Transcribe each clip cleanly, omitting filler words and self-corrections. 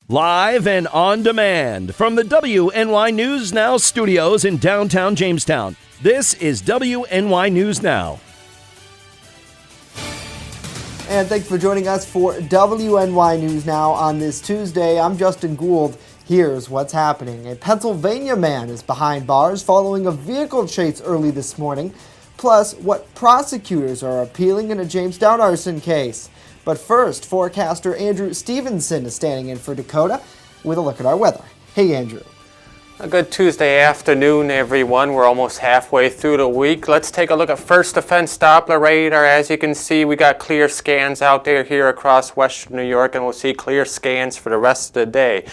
Live and on demand from the WNY News Now studios in downtown Jamestown. This is WNY News Now. And thanks for joining us for WNY News Now on this Tuesday. I'm Justin Gould. Here's what's happening. A Pennsylvania man is behind bars following a vehicle chase early this morning. Plus, what prosecutors are appealing in a Jamestown arson case. But first, forecaster Andrew Stevenson is standing in for Dakota with a look at our weather. Hey, Andrew. A good Tuesday afternoon, everyone. We're almost halfway through the week. Let's take a look at first defense Doppler radar. As you can see, we got clear scans out there here across western New York, and we'll see clear scans for the rest of the day.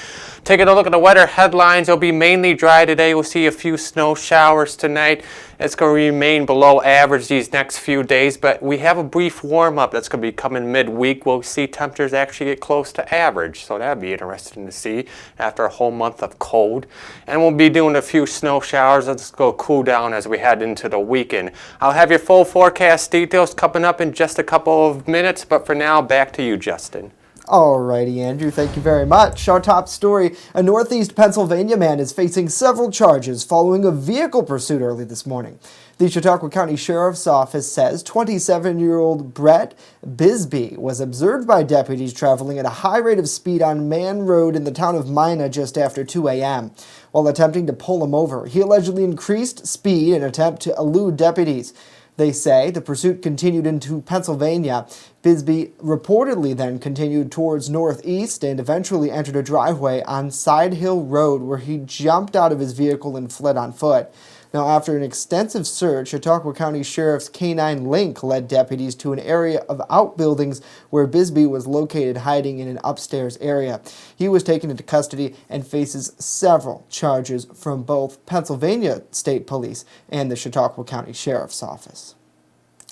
Taking a look at the weather headlines, it'll be mainly dry today. We'll see a few snow showers tonight. It's going to remain below average these next few days, but we have a brief warm-up that's going to be coming midweek. We'll see temperatures actually get close to average, so that'd be interesting to see after a whole month of cold. And we'll be doing a few snow showers. Let's go cool down as we head into the weekend. I'll have your full forecast details coming up in just a couple of minutes, but for now, back to you, Justin. Alrighty, Andrew, thank you very much. Our top story, a Northeast Pennsylvania man is facing several charges following a vehicle pursuit early this morning. The Chautauqua County Sheriff's Office says 27-year-old Brett Bisbee was observed by deputies traveling at a high rate of speed on Man Road in the town of Mina just after 2 a.m. While attempting to pull him over, he allegedly increased speed in an attempt to elude deputies. They say the pursuit continued into Pennsylvania. Bisbee reportedly then continued towards northeast and eventually entered a driveway on Side Hill Road where he jumped out of his vehicle and fled on foot. Now, after an extensive search, Chautauqua County Sheriff's K-9 Link led deputies to an area of outbuildings where Bisbee was located hiding in an upstairs area. He was taken into custody and faces several charges from both Pennsylvania State Police and the Chautauqua County Sheriff's Office.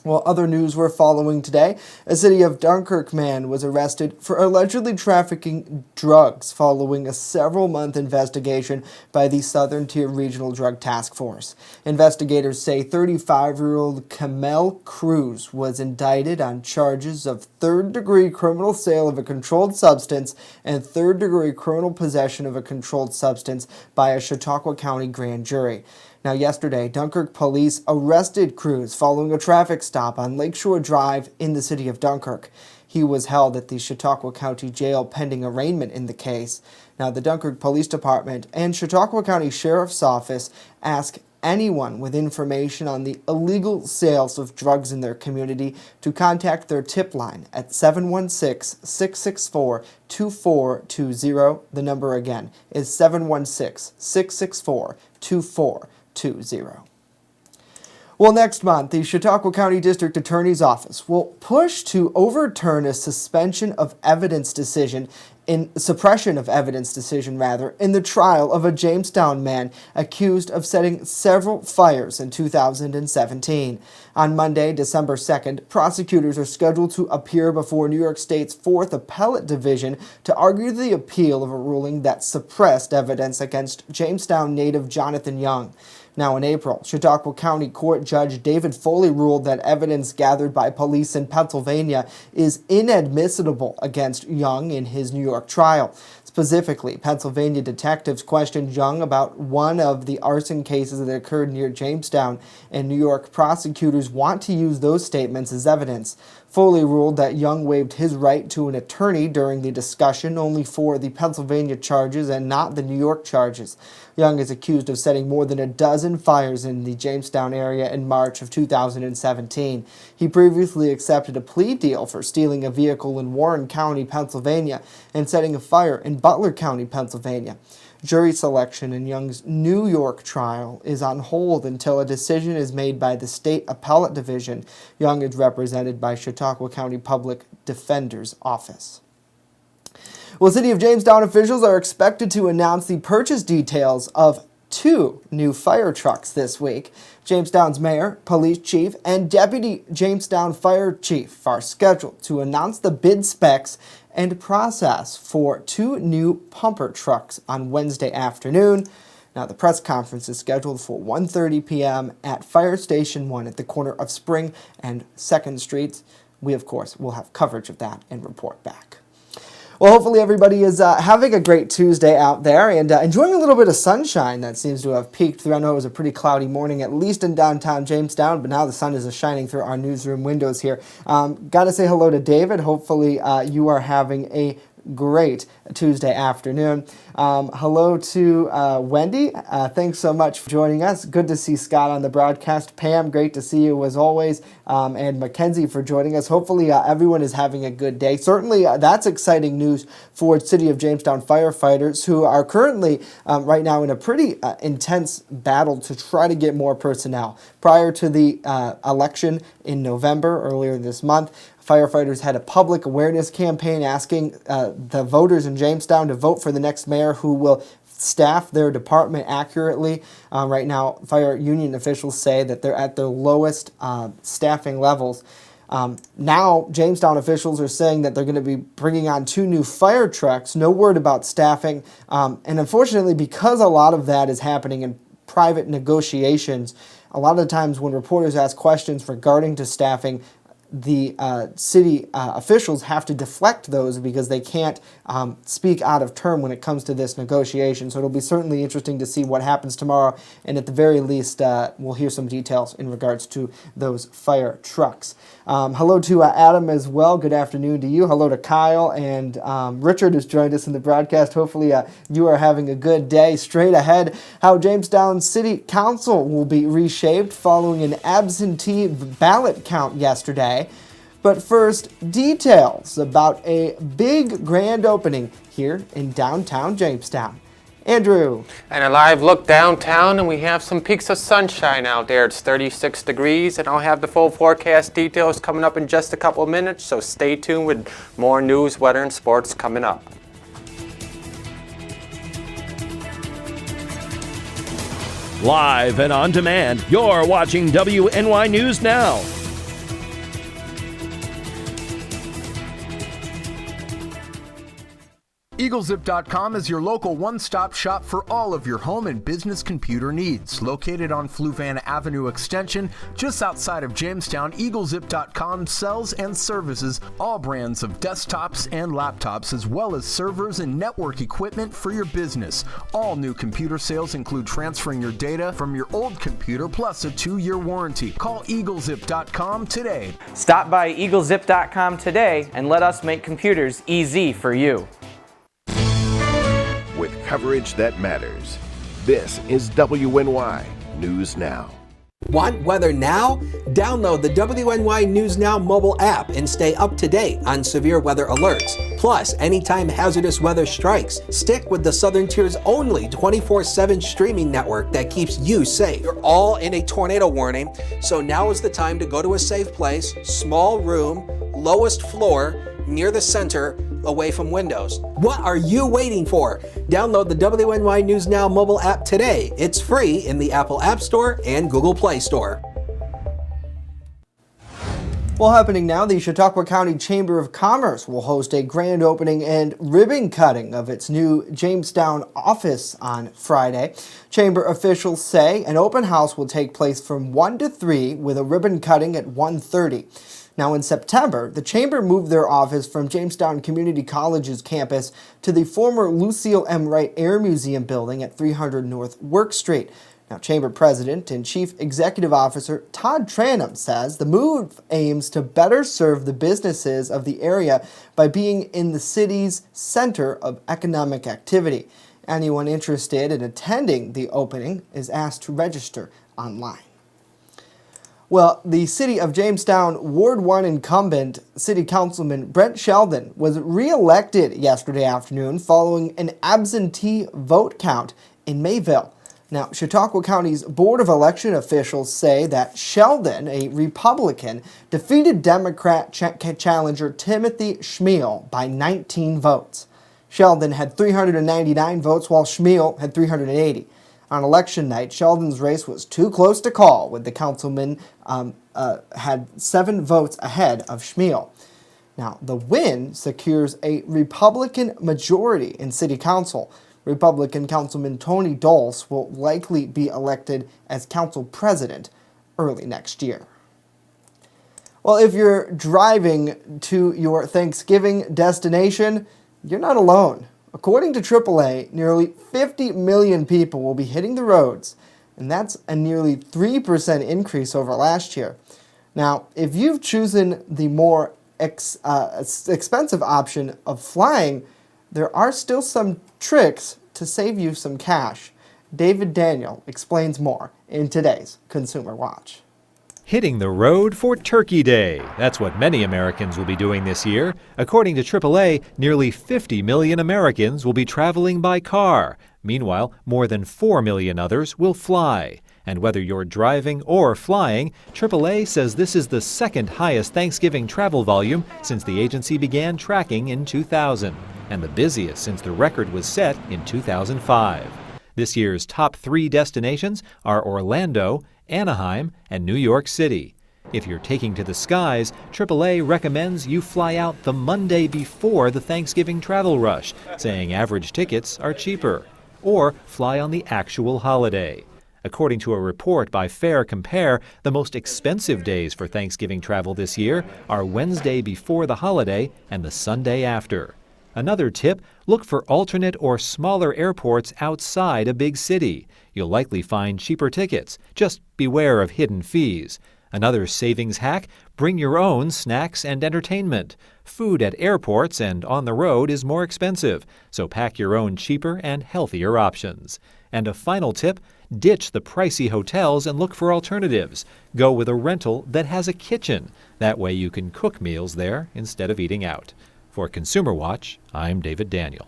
Well, other news we're following today, a City of Dunkirk man was arrested for allegedly trafficking drugs following a several-month investigation by the Southern Tier Regional Drug Task Force. Investigators say 35-year-old Kamel Cruz was indicted on charges of third-degree criminal sale of a controlled substance and third-degree criminal possession of a controlled substance by a Chautauqua County grand jury. Now, yesterday, Dunkirk police arrested Cruz following a traffic stop on Lakeshore Drive in the city of Dunkirk. He was held at the Chautauqua County Jail pending arraignment in the case. Now, the Dunkirk Police Department and Chautauqua County Sheriff's Office ask anyone with information on the illegal sales of drugs in their community to contact their tip line at 716-664-2420. The number again is 716-664-2420. Well, next month, the Chautauqua County District Attorney's Office will push to overturn a suppression of evidence decision in the trial of a Jamestown man accused of setting several fires in 2017. On Monday, December 2nd, prosecutors are scheduled to appear before New York State's 4th Appellate Division to argue the appeal of a ruling that suppressed evidence against Jamestown native Jonathan Young. Now, in April, Chautauqua County Court Judge David Foley ruled that evidence gathered by police in Pennsylvania is inadmissible against Young in his New York trial. Specifically, Pennsylvania detectives questioned Young about one of the arson cases that occurred near Jamestown, and New York prosecutors want to use those statements as evidence. Foley ruled that Young waived his right to an attorney during the discussion only for the Pennsylvania charges and not the New York charges. Young is accused of setting more than a dozen fires in the Jamestown area in March of 2017. He previously accepted a plea deal for stealing a vehicle in Warren County, Pennsylvania, and setting a fire in Butler County, Pennsylvania. Jury selection in Young's New York trial is on hold until a decision is made by the State Appellate Division. Young is represented by Chautauqua County Public Defender's Office. Well, City of Jamestown officials are expected to announce the purchase details of 2 new fire trucks this week. Jamestown's mayor, police chief, and deputy Jamestown fire chief are scheduled to announce the bid specs and process for 2 new pumper trucks on Wednesday afternoon. Now, the press conference is scheduled for 1:30 p.m. at Fire Station 1 at the corner of Spring and 2nd Streets. We, of course, will have coverage of that and report back. Well, hopefully everybody is having a great Tuesday out there and enjoying a little bit of sunshine that seems to have peaked through. I know it was a pretty cloudy morning, at least in downtown Jamestown, but now the sun is shining through our newsroom windows here. Got to say hello to David. Hopefully you are having a great Tuesday afternoon. Hello to Wendy. Thanks so much for joining us. Good to see Scott on the broadcast. Pam, great to see you as always. And Mackenzie for joining us. Hopefully everyone is having a good day. Certainly that's exciting news for City of Jamestown firefighters who are currently right now in a pretty intense battle to try to get more personnel. Prior to the election in November, earlier this month, firefighters had a public awareness campaign asking the voters in Jamestown to vote for the next mayor who will staff their department accurately. Right now, fire union officials say that they're at their lowest staffing levels. Now, Jamestown officials are saying that they're going to be bringing on 2 new fire trucks. No word about staffing. And unfortunately, because a lot of that is happening in private negotiations, a lot of the times when reporters ask questions regarding to staffing, the city officials have to deflect those because they can't speak out of turn when it comes to this negotiation. So it'll be certainly interesting to see what happens tomorrow, and at the very least we'll hear some details in regards to those fire trucks. Hello to Adam as well. Good afternoon to you. Hello to Kyle, and Richard has joined us in the broadcast. Hopefully you are having a good day. Straight ahead, how Jamestown City Council will be reshaped following an absentee ballot count yesterday. But first, details about a big grand opening here in downtown Jamestown. Andrew. And a live look downtown, and we have some peaks of sunshine out there. It's 36 degrees, and I'll have the full forecast details coming up in just a couple of minutes, so stay tuned with more news, weather, and sports coming up. Live and on demand, you're watching WNY News Now. EagleZip.com is your local one-stop shop for all of your home and business computer needs. Located on Fluvan Avenue Extension, just outside of Jamestown, EagleZip.com sells and services all brands of desktops and laptops, as well as servers and network equipment for your business. All new computer sales include transferring your data from your old computer plus a 2-year warranty. Call EagleZip.com today. Stop by EagleZip.com today and let us make computers easy for you. With coverage that matters. This is WNY News Now. Want weather now? Download the WNY News Now mobile app and stay up to date on severe weather alerts. Plus, anytime hazardous weather strikes, stick with the Southern Tier's only 24/7 streaming network that keeps you safe. You're all in a tornado warning, so now is the time to go to a safe place, small room, lowest floor, near the center, away from windows. What are you waiting for? Download the WNY News Now mobile app today. It's free in the Apple App Store and Google Play Store. Well, happening now, the Chautauqua County Chamber of Commerce will host a grand opening and ribbon cutting of its new Jamestown office on Friday. Chamber officials say an open house will take place from 1 to 3 with a ribbon cutting at 1:30. Now, in September, the Chamber moved their office from Jamestown Community College's campus to the former Lucille M. Wright Air Museum building at 300 North Work Street. Now, Chamber President and Chief Executive Officer Todd Tranum says the move aims to better serve the businesses of the area by being in the city's center of economic activity. Anyone interested in attending the opening is asked to register online. Well, the City of Jamestown Ward 1 incumbent City Councilman Brent Sheldon was re-elected yesterday afternoon following an absentee vote count in Mayville. Now, Chautauqua County's Board of Election officials say that Sheldon, a Republican, defeated Democrat challenger Timothy Schmiel by 19 votes. Sheldon had 399 votes while Schmiel had 380. On election night, Sheldon's race was too close to call, with the councilman had 7 votes ahead of Schmiel. Now, the win secures a Republican majority in City Council. Republican Councilman Tony Dulce will likely be elected as council president early next year. Well, if you're driving to your Thanksgiving destination, you're not alone. According to AAA, nearly 50 million people will be hitting the roads, and that's a nearly 3% increase over last year. Now, if you've chosen the more expensive option of flying, there are still some tricks to save you some cash. David Daniel explains more in today's Consumer Watch. Hitting the road for Turkey Day. That's what many Americans will be doing this year. According to AAA, nearly 50 million Americans will be traveling by car. Meanwhile, more than 4 million others will fly. And whether you're driving or flying, AAA says this is the second highest Thanksgiving travel volume since the agency began tracking in 2000, and the busiest since the record was set in 2005. This year's top 3 destinations are Orlando, Anaheim, and New York City. If you're taking to the skies, AAA recommends you fly out the Monday before the Thanksgiving travel rush, saying average tickets are cheaper. Or fly on the actual holiday. According to a report by Fair Compare, the most expensive days for Thanksgiving travel this year are Wednesday before the holiday and the Sunday after. Another tip, look for alternate or smaller airports outside a big city. You'll likely find cheaper tickets. Just beware of hidden fees. Another savings hack, bring your own snacks and entertainment. Food at airports and on the road is more expensive, so pack your own cheaper and healthier options. And a final tip, ditch the pricey hotels and look for alternatives. Go with a rental that has a kitchen. That way you can cook meals there instead of eating out. For Consumer Watch, I'm David Daniel.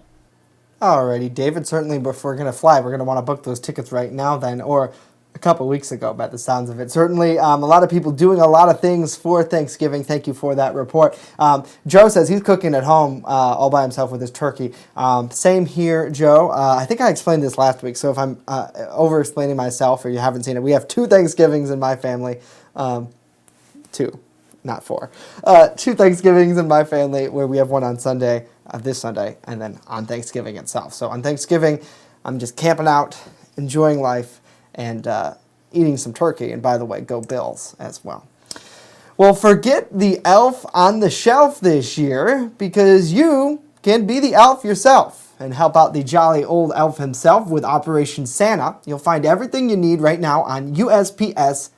Alrighty, David, certainly if we're going to fly, we're going to want to book those tickets right now then, or a couple weeks ago by the sounds of it. Certainly a lot of people doing a lot of things for Thanksgiving. Thank you for that report. Joe says he's cooking at home all by himself with his turkey. Same here, Joe. I think I explained this last week, so if I'm over-explaining myself or you haven't seen it, we have 2 Thanksgivings in my family. 2. Not 4. 2 Thanksgivings in my family where we have one on Sunday, this Sunday, and then on Thanksgiving itself. So on Thanksgiving, I'm just camping out, enjoying life, and eating some turkey. And by the way, go Bills as well. Well, forget the elf on the shelf this year because you can be the elf yourself and help out the jolly old elf himself with Operation Santa. You'll find everything you need right now on USPS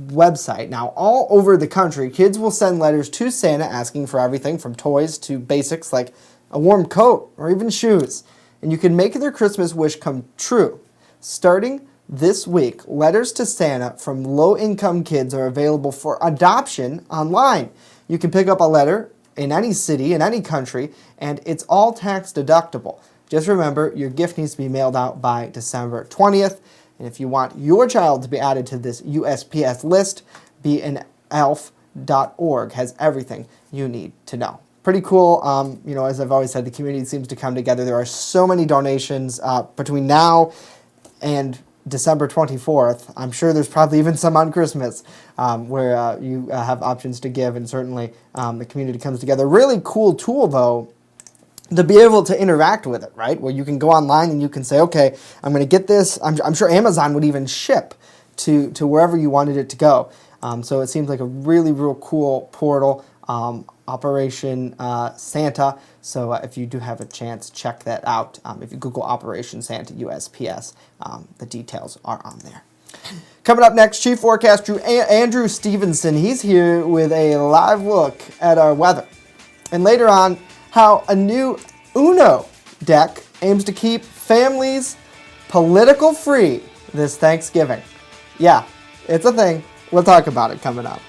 website. Now, all over the country, kids will send letters to Santa asking for everything from toys to basics like a warm coat or even shoes. And you can make their Christmas wish come true. Starting this week, letters to Santa from low-income kids are available for adoption online. You can pick up a letter in any city, in any country, and it's all tax deductible. Just remember, your gift needs to be mailed out by December 20th. And if you want your child to be added to this USPS list, beanelf.org has everything you need to know. Pretty cool. As I've always said, the community seems to come together. There are so many donations between now and December 24th. I'm sure there's probably even some on Christmas where you have options to give, and certainly the community comes together. Really cool tool, though, to be able to interact with it, right? Where you can go online and you can say, okay, I'm going to get this. I'm sure Amazon would even ship to wherever you wanted it to go. So it seems like a really, real cool portal, Operation Santa. So if you do have a chance, check that out. If you Google Operation Santa USPS, the details are on there. Coming up next, Chief Forecaster Andrew Stevenson. He's here with a live look at our weather. And later on, how a new Uno deck aims to keep families political free this Thanksgiving. Yeah, it's a thing. We'll talk about it coming up.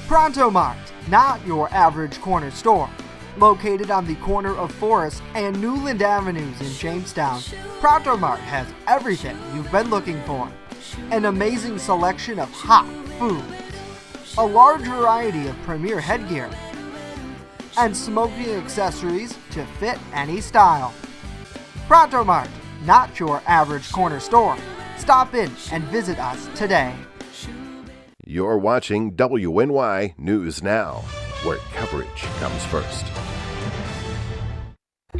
Pronto Mart, not your average corner store. Located on the corner of Forest and Newland Avenues in Jamestown, Pronto Mart has everything you've been looking for. An amazing selection of hot foods, a large variety of premier headgear, and smoking accessories to fit any style. Pronto Mart, not your average corner store. Stop in and visit us today. You're watching WNY News Now, where coverage comes first.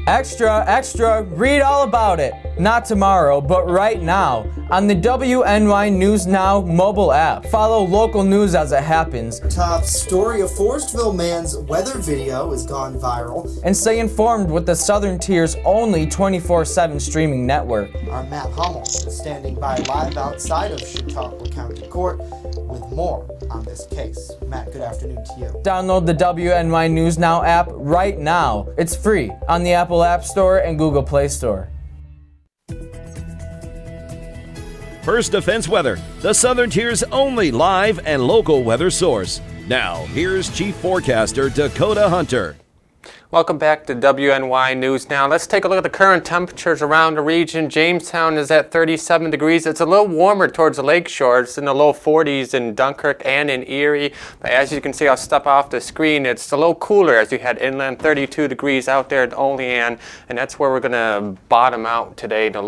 Extra, extra, read all about it. Not tomorrow, but right now on the WNY News Now mobile app. Follow local news as it happens. Top story, a Forestville man's weather video has gone viral. And stay informed with the Southern Tier's only 24/7 streaming network. Our Matt Hummel is standing by live outside of Chautauqua County Court with more on this case. Matt, good afternoon to you. Download the WNY News Now app right now. It's free on the Apple App Store and Google Play Store. First Defense Weather, the Southern Tier's only live and local weather source. Now, here's Chief Forecaster Dakota Hunter. Welcome back to WNY News Now. Let's take a look at the current temperatures around the region. Jamestown is at 37 degrees. It's a little warmer towards the lakeshore. It's in the low 40s in Dunkirk and in Erie. But as you can see, I'll step off the screen. It's a little cooler as you head inland, 32 degrees out there at Olean. And that's where we're going to bottom out today in the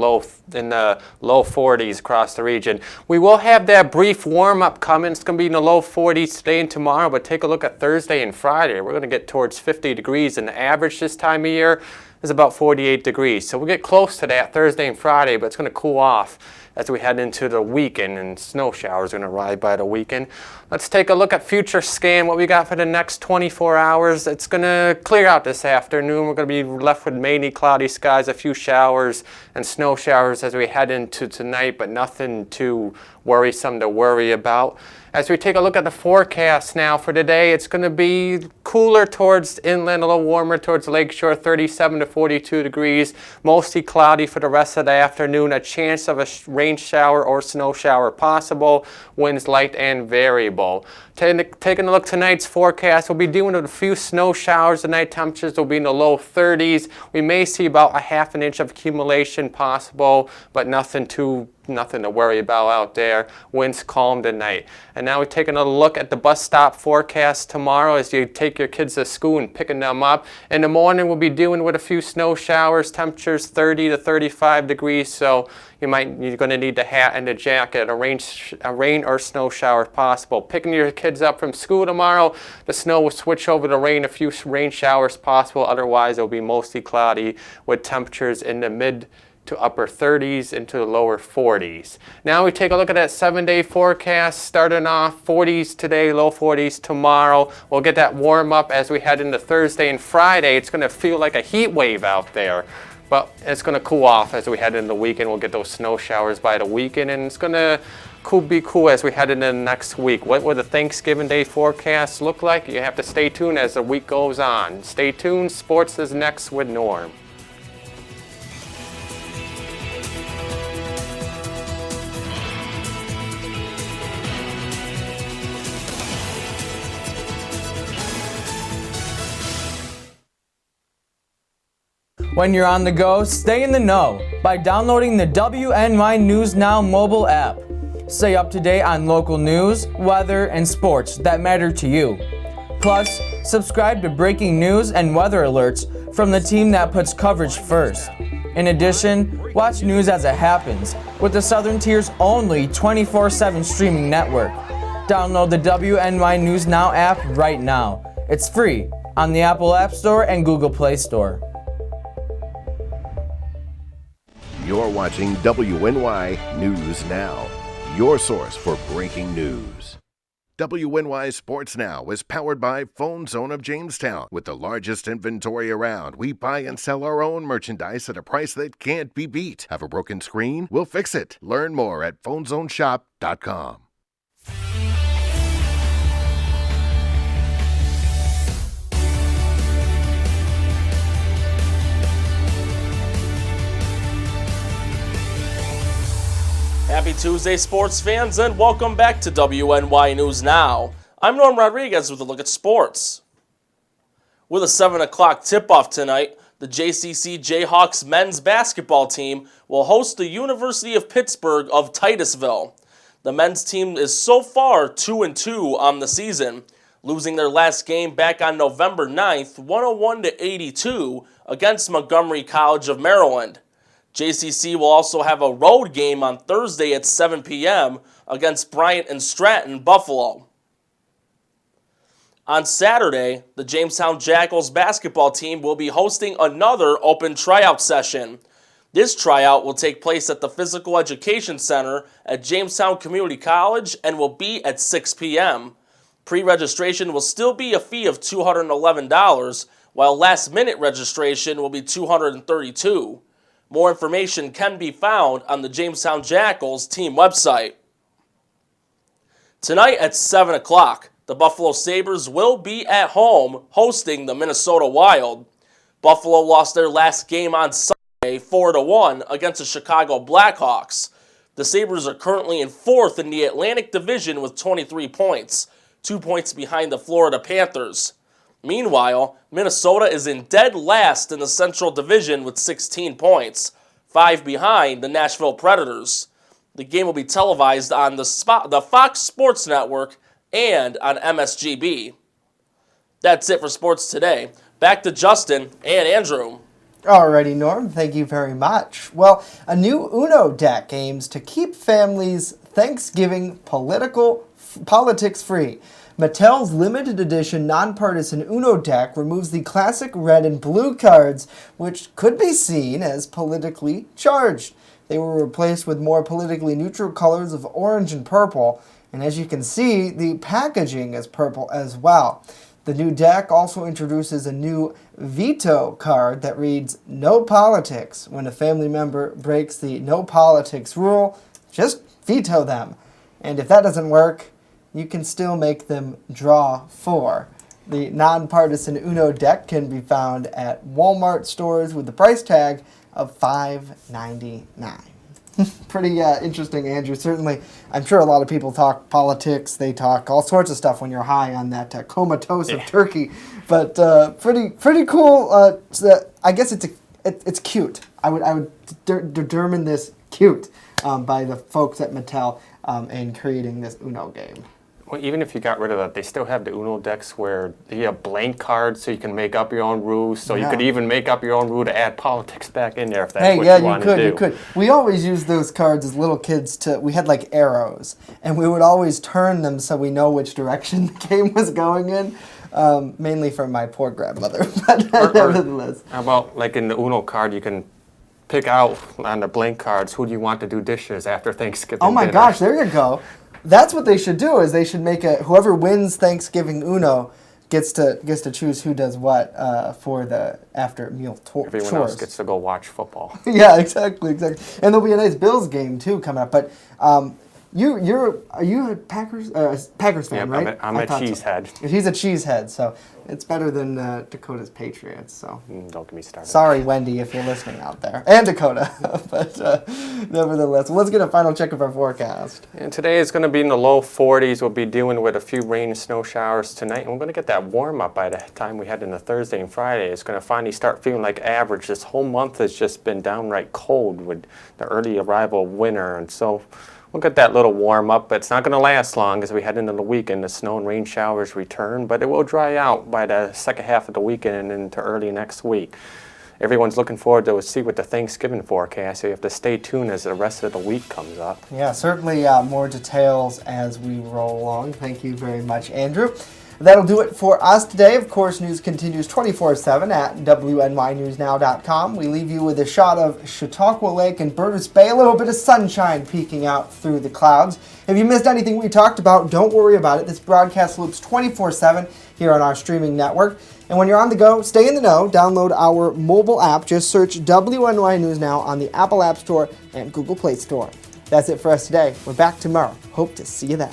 low 40s across the region. We will have that brief warm-up coming. It's going to be in the low 40s today and tomorrow. But take a look at Thursday and Friday. We're going to get towards 50 degrees, and the average this time of year is about 48 degrees. So we'll get close to that Thursday and Friday, but it's going to cool off as we head into the weekend, and snow showers are going to arrive by the weekend. Let's take a look at future scan, what we got for the next 24 hours. It's going to clear out this afternoon. We're going to be left with mainly cloudy skies, a few showers and snow showers as we head into tonight, but nothing too worrisome to worry about. As we take a look at the forecast now for today, it's going to be cooler towards inland, a little warmer towards the lakeshore, 37 to 42 degrees, mostly cloudy for the rest of the afternoon, a chance of a rain shower or snow shower possible, winds light and variable. Taking a look at tonight's forecast, we'll be dealing with a few snow showers. The night temperatures will be in the low 30s. We may see about a half an inch of accumulation possible, but nothing to worry about out there. Winds calm tonight. And now we're taking a look at the bus stop forecast tomorrow as you take your kids to school and picking them up. In the morning, we'll be dealing with a few snow showers, temperatures 30 to 35 degrees, so you're going to need the hat and the jacket, a rain or snow shower if possible. Picking your kids up from school tomorrow, the snow will switch over to rain, a few rain showers possible. Otherwise, it'll be mostly cloudy with temperatures in the mid to upper 30s into the lower 40s. Now we take a look at that 7-day forecast, starting off 40s today, low 40s tomorrow. We'll get that warm up as we head into Thursday and Friday. It's going to feel like a heat wave out there, but it's going to cool off as we head into the weekend. We'll get those snow showers by the weekend, and it's going to be cool as we head into the next week. What will the Thanksgiving Day forecast look like? You have to stay tuned as the week goes on. Stay tuned. Sports is next with Norm. When you're on the go, stay in the know by downloading the WNY News Now mobile app. Stay up to date on local news, weather, and sports that matter to you. Plus, subscribe to breaking news and weather alerts from the team that puts coverage first. In addition, watch news as it happens with the Southern Tier's only 24/7 streaming network. Download the WNY News Now app right now. It's free on the Apple App Store and Google Play Store. You're watching WNY News Now, your source for breaking news. WNY Sports Now is powered by Phone Zone of Jamestown. With the largest inventory around, we buy and sell our own merchandise at a price that can't be beat. Have a broken screen? We'll fix it. Learn more at phonezoneshop.com. Happy Tuesday, sports fans, and welcome back to WNY News Now. I'm Norm Rodriguez with a look at sports. With a 7 o'clock tip-off tonight, the JCC Jayhawks men's basketball team will host the University of Pittsburgh of Titusville. The men's team is so far 2-2 on the season, losing their last game back on November 9th, 101-82 against Montgomery College of Maryland. JCC will also have a road game on Thursday at 7 p.m. against Bryant and Stratton, Buffalo. On Saturday, the Jamestown Jackals basketball team will be hosting another open tryout session. This tryout will take place at the Physical Education Center at Jamestown Community College and will be at 6 p.m. Pre-registration will still be a fee of $211, while last-minute registration will be $232. More information can be found on the Jamestown Jackals team website. Tonight at 7 o'clock, the Buffalo Sabres will be at home hosting the Minnesota Wild. Buffalo lost their last game on Sunday 4-1 against the Chicago Blackhawks. The Sabres are currently in 4th in the Atlantic Division with 23 points, 2 points behind the Florida Panthers. Meanwhile, Minnesota is in dead last in the Central Division with 16 points, 5 behind the Nashville Predators. The game will be televised on the Fox Sports Network and on MSGB. That's it for sports today. Back to Justin and Andrew. Alrighty, Norm, thank you very much. Well, a new Uno deck aims to keep families Thanksgiving politics free. Mattel's limited edition nonpartisan Uno deck removes the classic red and blue cards, which could be seen as politically charged. They were replaced with more politically neutral colors of orange and purple, and as you can see, the packaging is purple as well. The new deck also introduces a new veto card that reads, "No politics." When a family member breaks the no politics rule, just veto them. And if that doesn't work, you can still make them draw 4. The nonpartisan Uno deck can be found at Walmart stores with the price tag of $5.99. Pretty interesting, Andrew. Certainly, I'm sure a lot of people talk politics. They talk all sorts of stuff when you're high on that comatose of turkey. But pretty cool. I guess it's cute. I would determine this cute by the folks at Mattel in creating this Uno game. Well, even if you got rid of that, they still have the Uno decks where you have blank cards so you can make up your own rules. So you could even make up your own rule to add politics back in there if that's what you want to do. You could. We always used those cards as little kids we had like arrows, and we would always turn them so we know which direction the game was going in, mainly from my poor grandmother, but nevertheless. How about like in the Uno card, you can pick out on the blank cards who do you want to do dishes after Thanksgiving Oh my dinner. gosh, there you go. That's what they should do. Is they should make whoever wins Thanksgiving Uno gets to choose who does what for the after meal Everyone else gets to go watch football. Yeah, exactly. And there'll be a nice Bills game too coming up. But are you a Packers fan, right? I'm a cheesehead. So. He's a cheesehead, so it's better than Dakota's Patriots. So don't get me started. Sorry, Wendy, if you're listening out there, and Dakota. But nevertheless, let's get a final check of our forecast. And today is going to be in the low 40s. We'll be dealing with a few rain and snow showers tonight, and we're going to get that warm up by the time we head into Thursday and Friday. It's going to finally start feeling like average. This whole month has just been downright cold with the early arrival of winter, and so we'll get that little warm up, but it's not going to last long as we head into the weekend. The snow and rain showers return, but it will dry out by the second half of the weekend and into early next week. Everyone's looking forward to see what the Thanksgiving forecast, so you have to stay tuned as the rest of the week comes up. Yeah, certainly more details as we roll along. Thank you very much, Andrew. That'll do it for us today. Of course, news continues 24/7 at WNYNewsNow.com. We leave you with a shot of Chautauqua Lake and Burtis Bay, a little bit of sunshine peeking out through the clouds. If you missed anything we talked about, don't worry about it. This broadcast loops 24/7 here on our streaming network. And when you're on the go, stay in the know. Download our mobile app. Just search WNY News Now on the Apple App Store and Google Play Store. That's it for us today. We're back tomorrow. Hope to see you then.